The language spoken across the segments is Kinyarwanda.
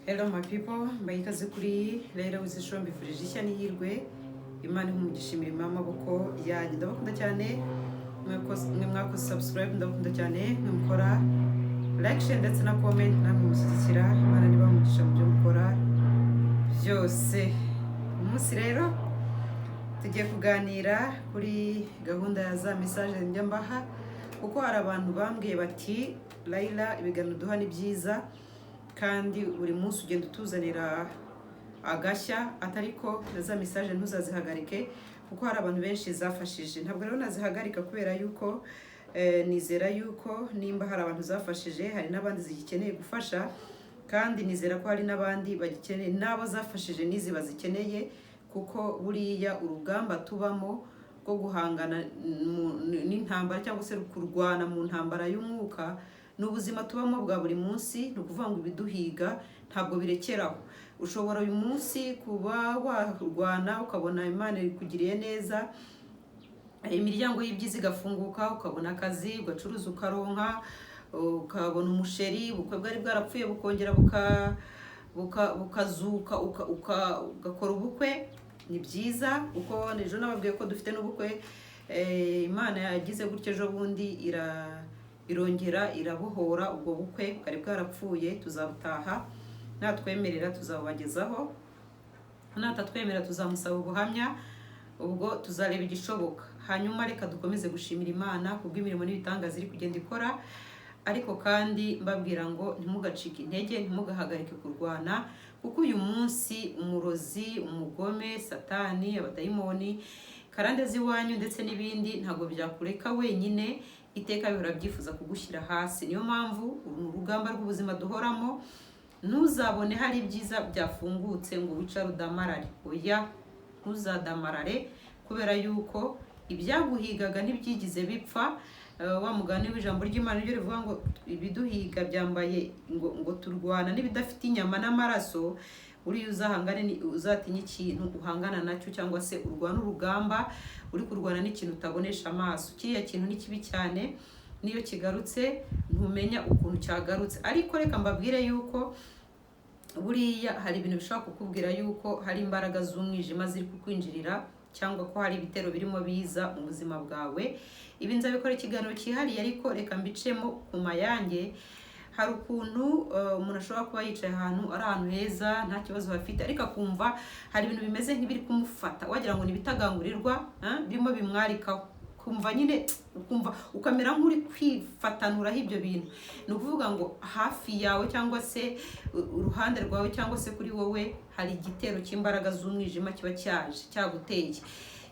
Hello my people, mbaye ikaze kuri Laila Wizishombe mbifurije ishya n'ihirwe. Imana ihumugisha imirimo y'amaboko yanyu. Ndabakunda cyane. Mwe mwakoze subscribe, ndabakunda cyane. Mwe mukora like, share ndetse na comment, namwe mushyigikira. Imana nibahumugisha mu byo mukora byose. Umunsi rero tugiye kuganira kuri gahunda ya za message njya mbaha, kuko hari abantu bambwiye bati Laila ibiganiro duha ni byiza kandi buri munsi ugenda utuzanira agashya, atariko na za message ntuzazihagarike kuko hari abantu benshi zafashije. Ntabwo rero nazihagarika kubera yuko nizera yuko nimba hari abantu zafashije hari n'abandi zigikeneye gufasha, kandi nizera ko hari n'abandi bagikeneye nabo zafashije nizi bazikeneye, kuko buriya urugamba tubamo rwo guhangana n'intambara cyangwa se kurwana mu ntambara y'umwuka n'ubuzima tubamo bwa buri munsi. Ni ukuvuga ngo ibiduhiga ntabwo birekeraho. Ushobora uyu munsi kuba warwana ukabona Imana ikugiriye neza, imiryango y'ibyiza igafunguka, ukabona akazi ugacuruza ukaronka, ukabona umusheri, ubukwe bwari bwarapfuye bukongera bukazuka ugakora ubukwe. Ni byiza kuko ejo nababwiye ko dufite n'ubukwe. Imana yagize gutya ejo bundi irongera irabohora ubwo bukwe bwari bwarapfuye, tuzabutaha. Natwemerera tuzabagezaho, natatwemerera tuzamusaba ubuhamya, ubwo tuzareba igishoboka. Hanyuma reka dukomeze gushimira Imana kubw'imirimo n'ibitangaza iri kugenda ikora, ariko kandi mbabwira ngo ntimugacike intege, ntimugahagarike kurwana, kuko uyu munsi umurozi, umugome, satani, abadayimoni, karande z'iwanyu ndetse n'ibindi ntabwo byakureka wenyine. Iteka bihora byifuza kugushyira hasi. Niyo mpamvu urugamba rw'ubuzima duhoramo. Ntuzabone hari ibyiza byafungutse ngo wicare udamarare. Oya, ntuzadamarare, kubera yuko ibyaguhigaga ntibyigize bipfa. Wa mugani w'ijambo ry'Imana ryo rivuga ngo ibiduhiga byambaye ngo turwana n'ibidafite inyama n'amaraso. Uriya uzahangane uzatinya ikintu uhangana nacyo, cyangwa se urwana urugamba uri kurwana n'ikintu utabonesha amaso. Kiriya kintu ni kibi cyane, niyo kigarutse ntumenya ukuntu cyagarutse. Ariko reka mbabwire yuko buriya hari ibintu bishobora kukubwira yuko hari imbaraga z'umwijima ziri kukwinjirira, cyangwa ko hari ibitero birimo biza mu buzima bwawe. Ibi nzabikora ikiganiro cyihariye, ariko reka mbicemo ku mayange. Hari ukuntu umuntu ashobora kuba yicaye ahantu ari ahantu heza nta kibazo bafite, ariko akumva hari ibintu bimeze nk'ibiri kumufata, wagira ngo nibitagangurirwa birimo bimwarikaho, kumva nyine ukumva ukamera nk'uri kwifatanuraho ibyo bintu. Ni ukuvuga ngo hafi yawe cyangwa se uruhande rwawe cyangwa se kuri wowe hari igitero cy'imbaraga z'umwijima kiba cyaje cyaguteye,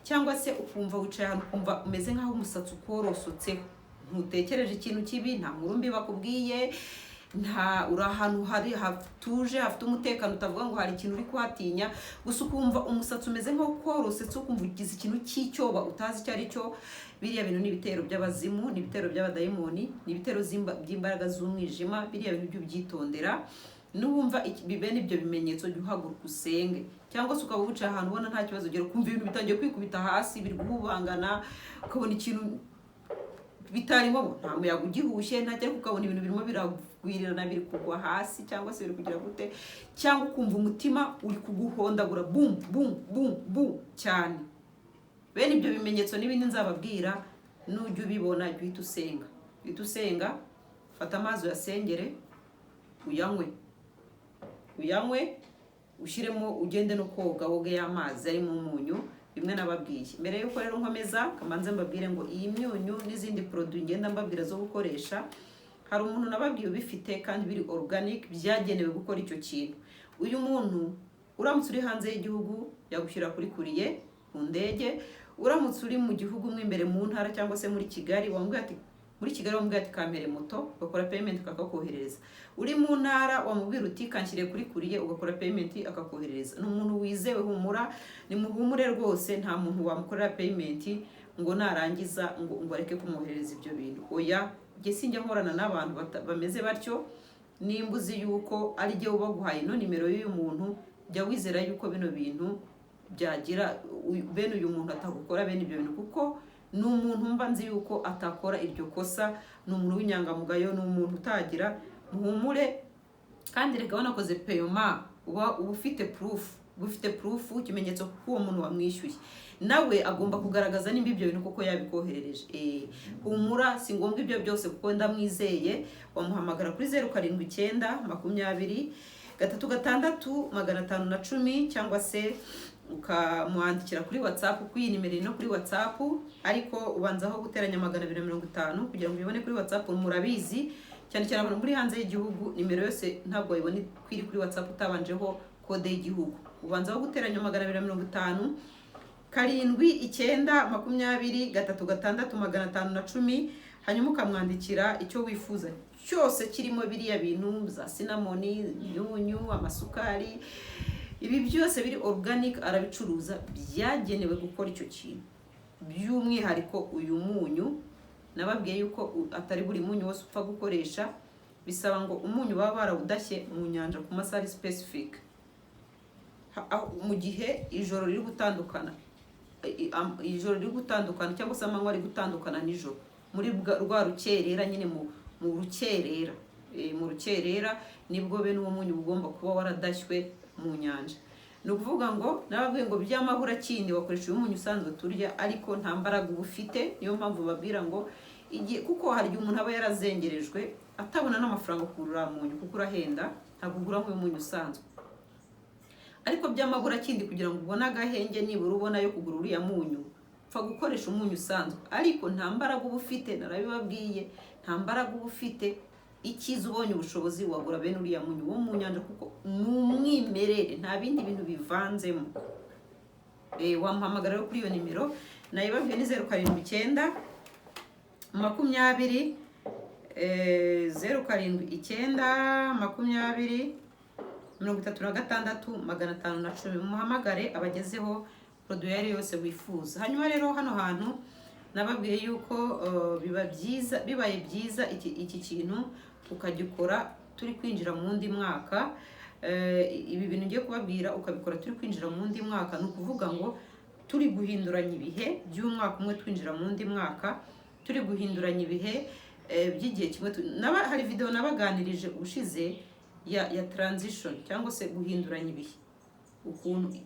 cyangwa se ukumva wicaye ahantu ukumva umeze nk'aho umusatsi ukorosotseho, ntutekereje ikintu kibi, nta nkuru mbi bakubwiye, nta uri ahantu hari hatuje hafite umutekano, utavuga ngo hari ikintu uri kuhatinya, gusa ukumva umusatsi umeze nk'aho ukorosetse, ukumva ugize ikintu cy'icyoba utazi icyo ari cyo. Biriya bintu ni ibitero by'abazimu, ni ibitero by'abadayimoni, ni ibitero by'imbaraga z'umwijima. Biriya bintu byo byitondera. Nuwumva bibene ibyo bimenyetso jya uhaguruka usenge, cyangwa se ukaba wicaye ahantu ubona nta kibazo, ugera kumva ibintu bitangiye kwikubita hasi, biri guhubangana, ukabona ikintu bitarimo, nta muyaga ugihushye, ntajya ukabona ibintu birimo biragwirirana, biri kugwa hasi, cyangwa se biri kugira gute, cyangwa ukumva umutima uri kuguhondagura bum bum bum bum cyane. Bene ibyo bimenyetso n'ibindi nzababwira, nujya ubibona jya uhita usenga. Uhita usenga, fata amazi uyasengere, uyanywe, ushyiremo, ugende no koga, woge y'amazi arimo umunyu bimwe nababwiye. Mbere yuko rero nkomeza kamanze mbabwire ngo iyi myunyu n'izindi produit ngenda mbabwira zo gukoresha, hari umuntu nababwiye ubifite kandi biri organic, byagenewe gukora icyo kintu. Uyu muntu uramutse uri hanze y'igihugu yagushyira kuri kuriye ku ndege, uramutse uri mu gihugu mwe imbere mu ntara cyangwa se muri Kigali, wambwiye ati muri Kigali wambwiye ati kamere moto, ugakora payment akakoherereza. Uri mu ntara wamubwira uti kanshyire kuri kuriye, ugakora payment akakoherereza. Ni umuntu wizewe, humura, ni muhumure rwose, nta muntu wamukorera payment ngo narangiza ngo areke kumwoherereza ibyo bintu. Oya, jye sinjya nkorana n'abantu bameze batyo. Nimbuzi yuko ari jye ubaguhaye no nimero y'uyu muntu, jya wizera yuko bino bintu byagira bene uyu muntu atagukora bene ibyo bintu, kuko ni umuntu mba nzi yuko atakora iryo kosa. Ni umuntu w'inyangamugayo, ni umuntu utagira muhumure. kandi reka wanakoze payoma uba ufite proof ikimenyetso ko uwo muntu wamwishyuye, nawe agomba kugaragaza nimba ibyo bintu koko yabikoherereje. Humura, si ngombwa ibyo byose kuko ndamwizeye. Wamuhamagara kuri 0792366510 cyangwa se ukamwandikira kuri WhatsApp, kuko iyi nimero no kuri WhatsApp, ariko ubanzaho guteranya 250 kugira ngo ubibone kuri WhatsApp. Murabizi cyane cyane abantu muri hanze y'igihugu, nimero yose ntabwo wayibona kwiri kuri WhatsApp utabanjeho kode y'igihugu. Ubanzaho guteranya 250 792036510, hanyuma ukamwandikira icyo wifuza cyose kirimo biriya bintu za cinnamon, imyunyu, amasukari, ibi byose biri organic, arabicuruza, byagenewe gukora icyo kintu. By'umwihariko uyu munyu nababwiye yuko atari buri munyu wose upfa gukoresha, bisaba ngo umunyu baba barawudashye mu nyanja ku masaha specific, mu gihe ijoro riri gutandukana cyangwa se amanywa ari gutandukana nijoro, muri rwa rukerera nyine mu rukerera nibwo bene uwo munyu ugomba kuba waradashywe mu nyanja. Ni ukuvuga ngo nababwiye ngo by'amahura kindi wakoresha uyu munyu usanzwe turya, ariko nta mbaraga uba ufite. Niyo mpamvu babwira ngo kuko hari igihe umuntu aba yarazengerejwe atabona n'amafaranga kugura munyu kuko urahenda, ntabwo ugura nk'uyu munyu usanzwe. Ariko by'amahura kindi kugira ngo ubone agahenge nibura ubona yo kugura uriya munyu, pfa gukoresha umunyu usanzwe, ariko nta mbaraga uba ufite. Narabibabwiye, nta mbaraga uba ufite. Ikiza ubonye ubushobozi wagura bene uriya munyu wo mu nyanja kuko ni umwimerere, nta bindi bintu bivanzemo. Wamuhamagara kuri iyo nimero nayibabwiye ni 0792 07920366510. Muhamagare abagezeho produit yari yose wifuza. Hanyuma rero hano hantu nababwiye yuko bibaye byiza iki kintu ukagikora turi kwinjira mu wundi mwaka. Ibi bintu ngiye kubabwira ukabikora turi kwinjira mu wundi mwaka, ni ukuvuga ngo turi guhinduranya ibihe by'umwaka umwe twinjira mu wundi mwaka, turi guhinduranya ibihe by'igihe kimwe. Hari video nabaganirije ubushize ya transition cyangwa se guhinduranya ibihe, ukuntu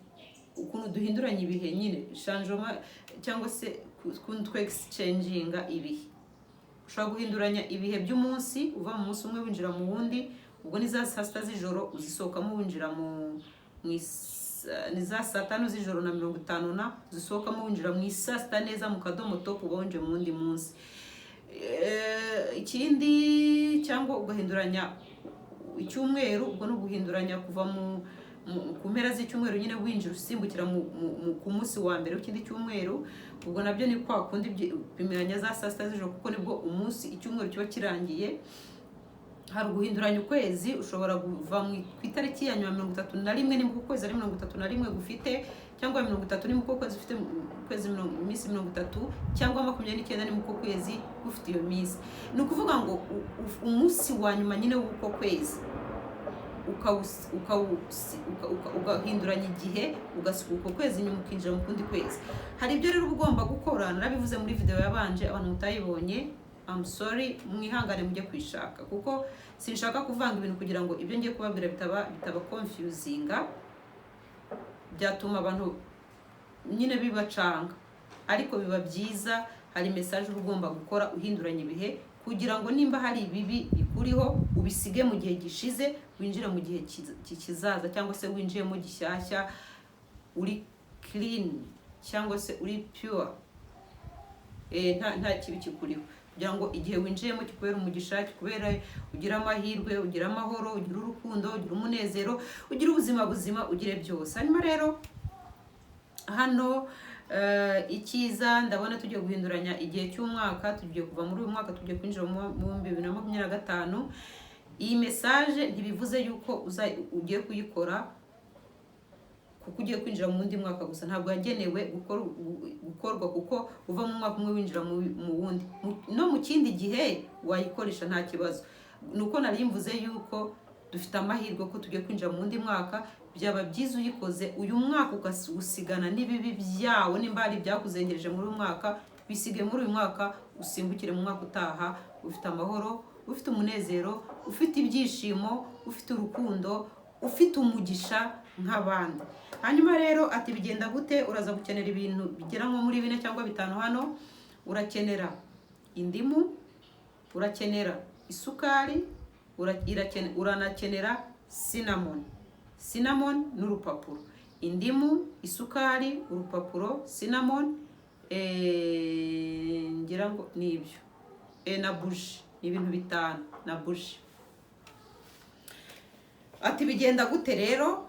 duhinduranya ibihe nyine changement cyangwa se ukuntu twexchanginga ibihe. Ushobora guhinduranya ibihe by'umunsi, uva mu munsi umwe winjira mu wundi, ubwo ni za saa sita z'ijoro uzisohokamo winjira ni za saa 5 z'ijoro na 50 zisohokamo winjira mu saa sita neza mu kadomo top, uba winjiye mu wundi munsi. Ikindi cyangwa ugahinduranya icyumweru, ubwo no guhinduranya kuva ku mpera z'icyumweru nyine winjira usimbukira ku munsi wa mbere w'ikindi cyumweru. Ubwo nabyo ni kwa kundi pimiranya za saa sita z'ijoro kuko nibwo umunsi icyumweru kiba kirangiye. Hari guhinduranya ukwezi, ushobora kuva ku itariki ya nyuma 31 ni mu kwezi ari 31 gufite, cyangwa 30 ni mu kwezi ufite kwezi iminsi 30, cyangwa 29 ni mu kwezi ufite iyo minsi. Ni ukuvuga ngo umunsi wa nyuma nyine w'uko kwezi ugahinduranya igihe, ugasuka uko kwezi nyuma ukinjira mu kundi kwezi. Hari ibyo rero ugomba gukora, narabivuze muri video yabanje, abantu mutayibonye I'm sorry, mwihangane mujye kwishaka kuko sinshaka kuvanga ibintu kugira ngo ibyo ngiye kubabwira bitaba confusinga, byatuma abantu nyine bibacanga. Ariko biba byiza, hari message ugomba gukora uhinduranya ibihe kugira ngo nimba hari ibibi bikuriho ubisige mu gihe gishize, winjire mu gihe kizaza, cyangwa se winjiyemo gishyashya uri clean cyangwa se uri pure, nta kibi kikuriho, kugira ngo igihe winjiyemo kikubera umugisha, kikubera ugira amahirwe, ugira amahoro, ugira urukundo, ugira umunezero, ugira ubuzima buzima, ugire byose. Hanyuma rero hano ikiza ndabona tugiye guhinduranya igihe cy'umwaka, tugiye kuva muri uyu mwaka tugiye kwinjira mu 2025. Iyi message ntibivuze yuko ugiye kuyikora kuko ugiye kwinjira mu wundi mwaka gusa, ntabwo yagenewe gukorwa kuko uva mu mwaka umwe winjira mu wundi. No mu kindi gihe wayikoresha nta kibazo. Nuko nari mvuze yuko dufite amahirwe ko tugiye kwinjira mu wundi mwaka, byaba byiza uyikoze uyu mwaka ugasigana n'ibibi byawo, nimba hari byakuzengereje muri uyu mwaka bisige muri uyu mwaka, usimbukire mu mwaka utaha ufite amahoro, ufite umunezero, ufite ibyishimo, ufite urukundo, ufite umugisha nk'abandi. Hanyuma rero ati bigenda gute? Uraza gukenera ibintu bigera nko muri 4 cyangwa 5 hano. Urakenera indimu, urakenera isukari, uranakenera cinnamon n'urupapuro. Indimu, isukari, urupapuro, cinnamon, ngira ngo nibyo, na buji, ibintu 5 na buji. Ati bigenda gute rero?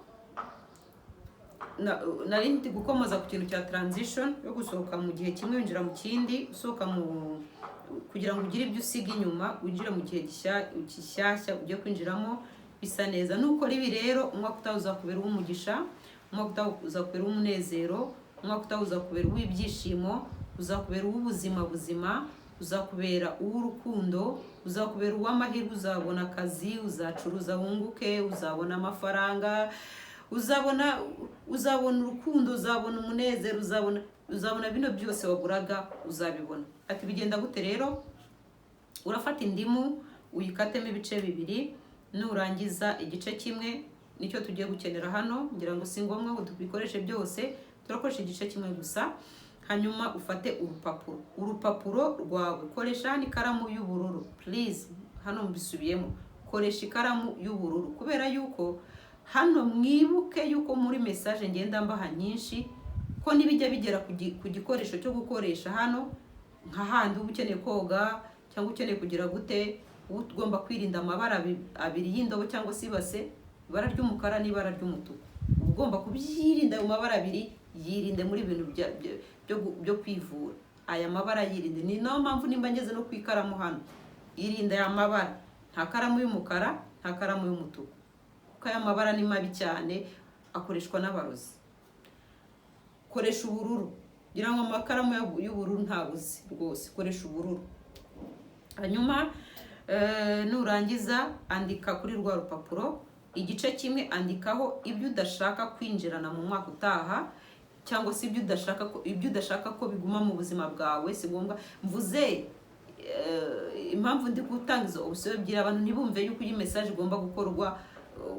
Nari ndi gukomoza ku kintu cya transition yo gusohoka mu gihe kimwe winjira mu kindi, usohoka mu kugira ngo ugire ibyo usiga inyuma, winjire mu gihe gishyashya ugiye kwinjiramo bisa neza. Nuko ribi rero umwaka utaha uzakubera uw'umugisha, umwaka utaha uzakubera uw'umunezero, umwaka utaha uzakubera uw'ibyishimo, uzakubera uw'ubuzima buzima, uzakubera uw'urukundo, uzakubera uw'amahirwe, uzabona akazi, uzacuruza wunguke, uzabona amafaranga, uzabona urukundo, uzabona umunezero, uzabona bino byose waburaga uzabibona. Ati bigenda gute rero? Urafata indimu uyikatemo ibice 2, nurangiza igice kimwe nicyo tugiye gukenera hano, ngira ngo si ngombwa ngo tubikoreshe byose, turakoresha igice kimwe gusa. Hanyuma ufate urupapuro rwawe, koresha ikaramu y'ubururu please. Hano mbisubiyemo, koresha ikaramu y'ubururu kubera yuko hano mwibuke yuko muri message ngenda mbaha nyinshi ko nibijya bigera ku gikoresho cyo gukoresha hano, nka handi ukeneye koga cyangwa ukeneye kugira gute, ugomba kwirinda amabara abiri y'indobo cyangwa se ibase, ibara ry'umukara n'ibara ry'umutuku. Ugomba kubyirinda ayo mabara abiri, yirinde muri ibintu byo kwivura. Aya mabara yirinde, ni nayo mpamvu nimba ngeze no kwikaramu hano, irinde aya mabara, nta karamu y'umukara, nta karamu y'umutuku, kuko aya mabara ni mabi cyane, akoreshwa n'abarozi. Koresha ubururu, ngira ngo amakaramu y'ubururu ntabuzi rwose, koresha ubururu. Hanyuma nurangiza andika kuri rwa rupapuro igice kimwe, andikaho ibyo udashaka kwinjirana mu mwaka utaha, cyangwa se ibyo udashaka ko biguma mu buzima bwawe. Si ngombwa mvuze impamvu ndi gutanga izo option ebyiri, abantu ntibumve yuko iyi message igomba gukorwa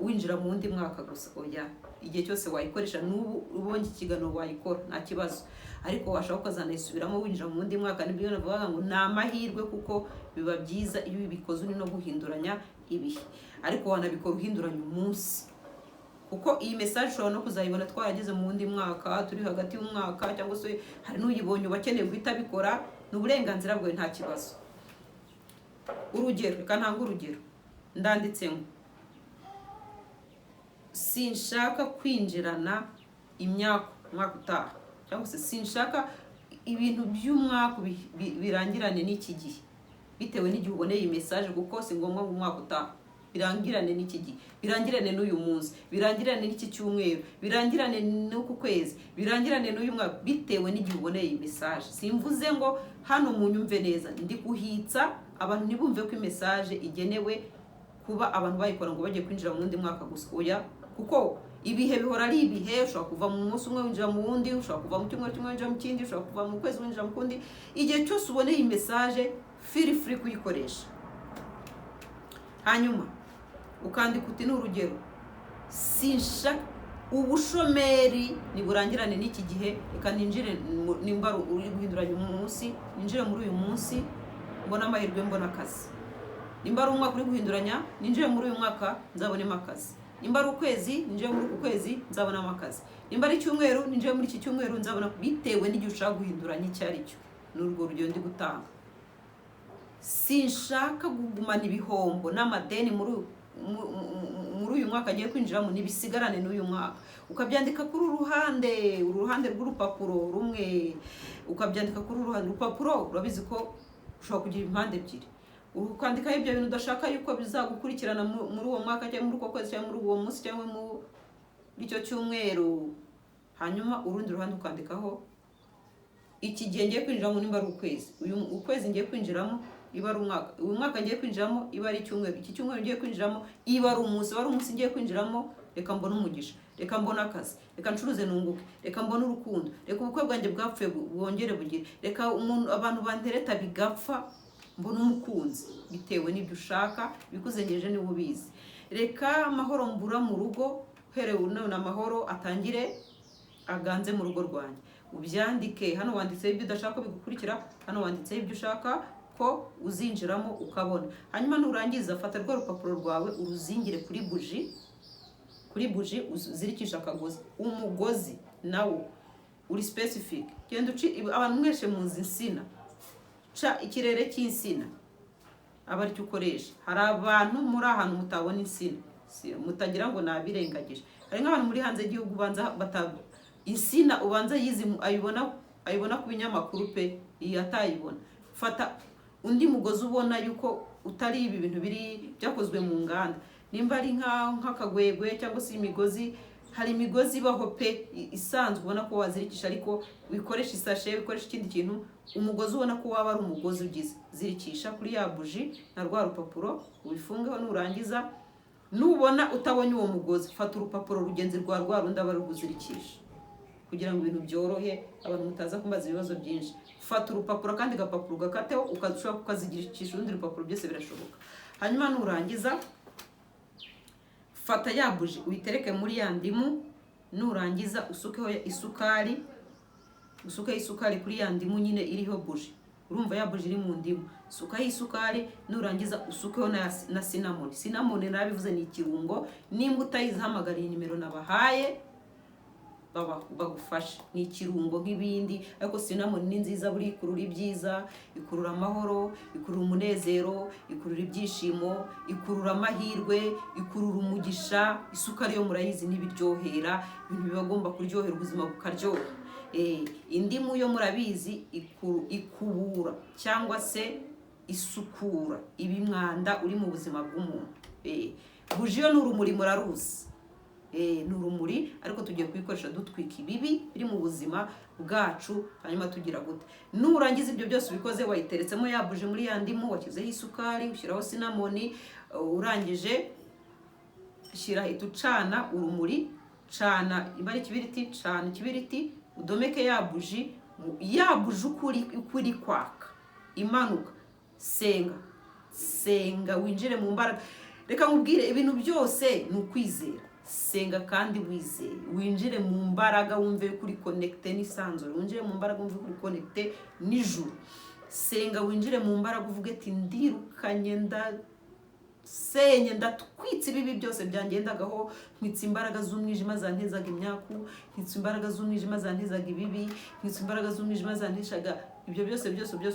winjira mu wundi mwaka gusa. Oya, igihe cyose wayikoresha, n'ubu ubonye ikiganiro wayikora nta kibazo, ariko washaka ukazanayisubiramo winjira mu wundi mwaka. Nibyo navuga ngo ni amahirwe, kuko biba byiza iyo ubikoze uri no guhinduranya ibihe, ariko wanabikora uhinduranya umunsi, kuko iyi message ushobora no kuzayibona twarageze mu wundi mwaka, turi hagati y'umwaka, cyangwa se hari n'uyibonye ubakeneye guhita bikora, ni uburenganzira bwawe nta kibazo. Urugero, reka ntanga urugero, ndanditse ngo sinshaka kwinjirana umwaka utaha, cyangwa se sinshaka ibintu by'umwaka birangirane n'iki gihe, bitewe n'igihe uboneye iyi message, kuko si ngombwa ngo umwaka utaha birangirane n'iki gihe, birangirane n'uyu munsi, birangirane n'iki cyumweru, birangirane n'uku kwezi, birangirane n'uyu mwaka, bitewe n'igihe uboneye iyi message. Simvuze ngo hano munyumve neza, ndi guhitsa abantu ntibumve ko message igenewe kuba abantu bayikora ngo bagiye kwinjira mu wundi mwaka gusa. Oya, kuko ibihe bihora ari ibihe, ushobora kuva mu munsi umwe winjira mu wundi, ushobora kuva mu cyumweru kimwe winjira mu kindi, ushobora kuva mu kwezi winjira mu kundi. Igihe cyose uboneye iyi message, feel free kuyikoresha. Hanyuma ukandika uti n'urugero, sinshaka ubushomeri niburangirane n'iki gihe, reka ninjire, nimba uri guhinduranya umunsi, ninjire muri uyu munsi mbona amahirwe, mbona akazi. Nimba ari umwaka uri guhinduranya, ninjire muri uyu mwaka nzabonemo akazi. Nimba ari ukwezi, ninjire muri uku kwezi nzabonamo akazi. Nimba ari icyumweru, ninjire muri iki cyumweru nzabona, bitewe n'igihe ushaka guhinduranya icyo ari cyo. N'urwo rugero ndi gutanga. Sinshaka kugumana ibihombo n'amadeni muri uyu mwaka agiye kwinjiramo, nibisigarane n'uyu mwaka. Ukabyandika kuri uruhande rw'urupapuro rumwe, ukabyandika kuri urupapuro. Urabizi ko ushobora kugira impande ebyiri, ukandikaho ibyo bintu udashaka yuko bizagukurikirana muri uwo mwaka, cyangwa muri uko kwezi, cyangwa muri uwo munsi, cyangwa muri icyo cyumweru. Hanyuma urundi ruhande ukandikaho iki gihe ngiye kwinjiramo, nimba ari ukwezi, ukwezi ngiye kwinjiramo iba ari umwaka, uyu mwaka ngiye kwinjiramo iba ari icyumweru, iki cyumweru ngiye kwinjiramo iba ari umunsi ngiye kwinjiramo, reka mbone umugisha, reka mbone akazi, reka ncuruze nunguke, reka mbone urukundo, reka ubukwe bwanjye bwapfuye bwongere bugire, reka abantu bantereta bigapfa mbona umukunzi bitewe n'ibyo ushaka bikuzengereje niba ubizi. Reka amahoro mbura mu rugo, herewe none amahoro atangire aganze mu rugo rwanjye. Ubyandike hano, wanditseho ibyo udashaka bigukurikira, hano wanditseho ibyo ushaka ko uzinjiramo ukabona. Hanyuma nurangiza fata rwa rupapuro rwawe uruzingire kuri buji uzirikisha akagozi. Umugozi nawo uri specific. Genda abantu mweshe muzi insina, ca ikirere cy'insina aba aricyo ukoresha. Hari abantu muri ahantu mutabona insina, mutagira ngo nabirengagije. Hari nk'abantu muri hanze y'igihugu banza insina ubanza yizi ayibona ku binyamakuru pe, atayibona. Fata undi mugozi ubona yuko utari ibi bintu biri byakozwe mu nganda, nimba ari nk'akagwegwe cyangwa se imigozi. Hari imigozi ibaho pe isanzwe ubona ko wazirikisha, ariko wikoresha isashe, wikoresha ikindi kintu. Umugozi ubona ko waba ari umugozi ugize, zirikisha kuri ya buji na rwa rupapuro ubifungeho. Nurangiza nubona utabonye uwo mugozi, fata urupapuro rugenzi rwa rundi aba ruguzirikisha, kugira ngo ibintu byorohe abantu mutaza kumbaza ibibazo byinshi. Fata urupapuro kandi gapapuro gakateho, ukashobora kukazigirikisha urundi rupapuro, byose birashoboka. Hanyuma nurangiza fata ya buji uyitereke muri ya ndimu. Nurangiza usukeho isukari, kuri ya ndimu nyine iriho buji. Urumva ya buji iri mu ndimu, sukaho isukari. Nurangiza usukeho na cinnamon. Cinnamon nabivuze ni ikirungo, nimba utayizahamagariye nimero nabahaye bagufasha. Ni ikirungo nk'ibindi, ariko cinnamon ni nziza, buri ikurura ibyiza, ikurura amahoro, ikurura umunezero, ikurura ibyishimo, ikurura amahirwe, ikurura umugisha. Isukari yo murayizi n'ibiryohera, ibintu biba gomba kuryohera, ubuzima bukaryoha. Indimu yo murabizi ikubura cyangwa se isukura ibimwanda uri mu buzima bw'umuntu. Buji yo n'urumuri muraruzi, ni urumuri, ariko tugiye kubikoresha dutwika ibibi biri mu buzima bwacu. Hanyuma tugira gute? Nurangiza ibyo byose ubikoze, wayiteretsemo ya buji muri ya ndimu, washyizeho isukari, ushyiraho cinnamon. Urangije shyira ucana urumuri, cana ibari ikibiriti, cana ikibiriti, udomeke ya buji ukuri kwaka, imanuka. Senga winjire mu mbaraga. Reka nkubwire, ibintu byose ni ukwizera. Senga kandi wizeye, winjire mu mbaraga, wumve kuri connecte n'isanzure, winjire mu mbaraga, wumve kuri connecte n'ijuru. Senga winjire mu mbaraga, uvuge ati ndirukanye, ndatwitse ibibi byose byangendagaho, ntwitse imbaraga z'umwijima zantezaga imyaku, ntwitse imbaraga z'umwijima zantezaga ibibi, ntwitse imbaraga z'umwijima zanteshaga ibyo byose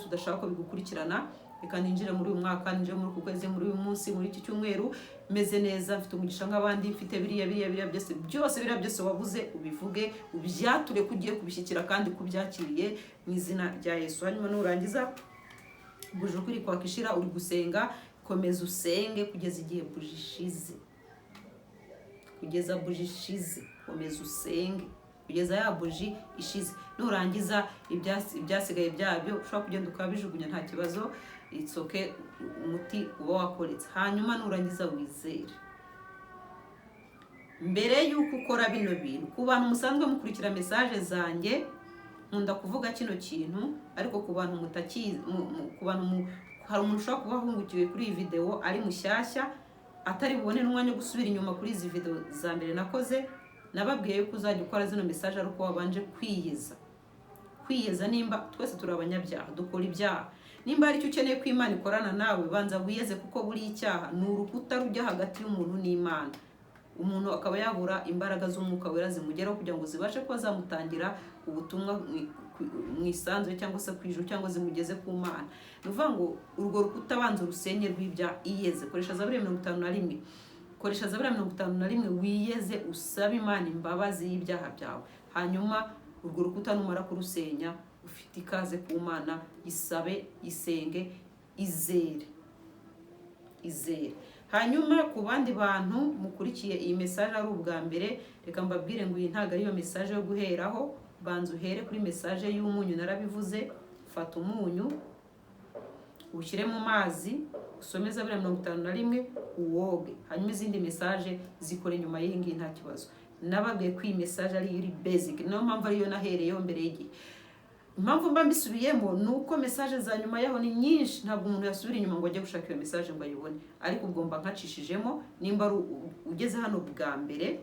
udashaka ko bigukurikirana. Reka ninjire muri uyu mwaka, ninjire muri uku kwezi, muri uyu munsi, muri iki cyumweru meze neza, mfite umugisha nk'abandi, mfite biriya byose wabuze ubivuge, ubyature ko ugiye kubishyikira kandi kubyakiriye mu izina rya Yesu. Hanyuma nurangiza buji ukuri kwakishira, uri gusenga, komeza usenge kugeza igihe buji ishize. Komeza usenge kugeza ya buji ishize. Nurangiza ibyasigaye byabyo ushobora kugenda ukabijugunya, nta kibazo, it's okay, umuti uba wakoretse. Hanyuma nurangiza wizere. Mbere yuko ukora bino bintu, ku bantu musanzwe mukurikira message zanjye, nkunda kuvuga kino kintu, ariko ku bantu mutakizi, hari umuntu ushobora kuba ahungukiwe kuri iyi video ari mushyashya, atari bubone n'umwanya wo gusubira inyuma kuri izi video za mbere nakoze. Nababwiye yuko uzajya ukora zino message ariko wabanje kwiyeza. Nimba twese turi abanyabyaha, dukora ibyaha, nimba ari cyo ukeneye ko Imana ikorana nawe, banza wiyeze, kuko buri icyaha ni urukuta rujya hagati y'umuntu n'Imana. Umuntu akaba yabura imbaraga z'umwuka wera zimugeraho kugira ngo zibashe kuba zamutangira ubutumwa mu isanzwe cyangwa se kwijuru, cyangwa zimugeze ku Mana. Nuvuga ngo urwo rukuta banza urusenye rw'ibyaha, iyeze. Koresha Zaburi 51. Koresha Zaburi 51 wiyeze, usaba Imana imbabazi y'ibyaha byawe. Hanyuma urwo rukuta numara kurusenya, ufite ikaze ku Mana, isabe, isenge, izere. Hanyuma ku bandi bantu mukurikiye iyi message ari ubwa mbere, reka mbabwire ngo iyi ntago ari yo message yo guheraho. Banza uhere kuri message y'umunyu, narabivuze. Fata umunyu ushyire mu mazi, usome Zaburi 51, uwoge. Hanyuma izindi message zikore nyuma y'iyi ngiyi, nta kibazo. Nababwiye ko iyi message ari basic, niyo mpamvu ariyo nahereyeho mbere y'igihe. impamvu mba mbisubiyemo ni uko message za nyuma yaho ni nyinshi, ntabwo umuntu yasubira inyuma ngo ajye gushaka iyo message ngo ayibone, ariko ubwo mba nkacishijemo. Nimba ugeze hano bwa mbere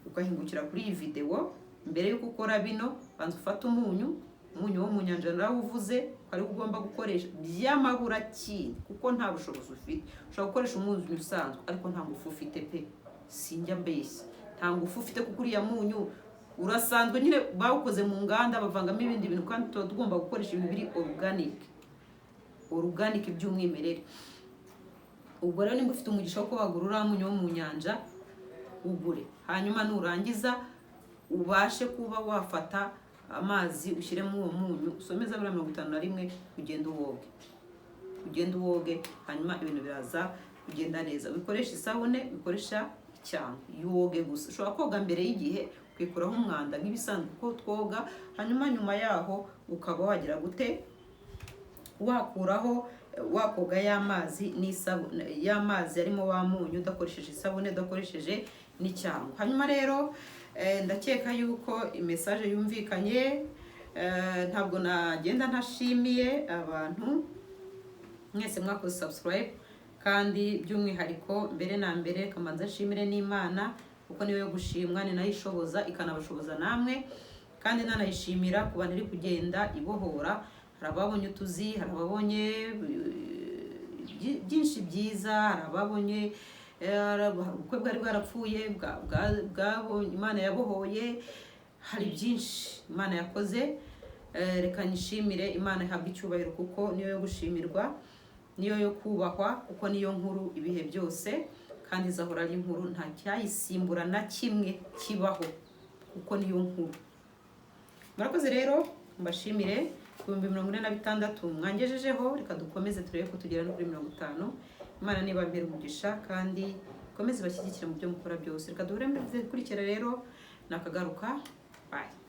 ukahingukira kuri iyi video, mbere yuko ukora bino banza ufata umunyu wo mu nyanja narawuvuze ari ugomba gukoresha by'amabura ki, kuko nta bushobozi ufite. Ushobora gukoresha umunyu usanzwe ariko nta ngufu ufite pe, sinjya mbese nta ngufu ufite, kuko uriya munyu urasanzwe nyine bawukoze mu nganda bavangamo ibindi bintu, kandi tuba tugomba gukoresha ibintu biri organic by'umwimerere. Ubwo rero nimba ufite umugisha wo wagura uriya munyu wo mu nyanja ugure, hanyuma nurangiza ubashe kuba wafata amazi ushyiremo uwo munyu, usomeza bira 51 ugenda uwoge, hanyuma ibintu biraza kugenda neza. Bikoresha isabune, bikoresha cyane yoge gusa. Ushobora koga mbere y'igihe kwikuraho umwanda nk'ibisanzwe ko twoga, hanyuma nyuma yaho ukaba wagira gute wakuraho wakoga y'amazi n'isabune, y'amazi arimo wa munyu udakoresheje isabune, udakoresheje n'icyango. Hanyuma rero ndakeka yuko message yumvikanye. Ntabwo nagenda ntashimiye abantu mwese mwakoze subscribe, kandi by'umwihariko mbere na mbere kamanza nshimire n'Imana, kuko niwe yo gushimwa, ni nayo ishoboza ikanabashoboza namwe, kandi nanayishimira ku bantu iri kugenda ibohora. Hari ababonye utuzi, hari ababonye byinshi byiza, hari ababonye ubukwe bwari bwarapfuye bwabonye Imana yabohoye, hari byinshi Imana yakoze. Reka nishimire Imana, ihabwa icyubahiro kuko niyo yo gushimirwa, niyo yo kubahwa, kuko niyo nkuru ibihe byose, kandi izahora ari inkuru, nta cyayisimbura na kimwe kibaho, kuko niyo nkuru. Murakoze rero, mbashimire 46 mwangejejeho. Reka dukomeze turebe ko tugera no kuri 50. Imana niba mbere umugisha, kandi komeze bashyigikira mu byo mukora byose. Reka duhure muri kurikira rero nakagaruka. Bye.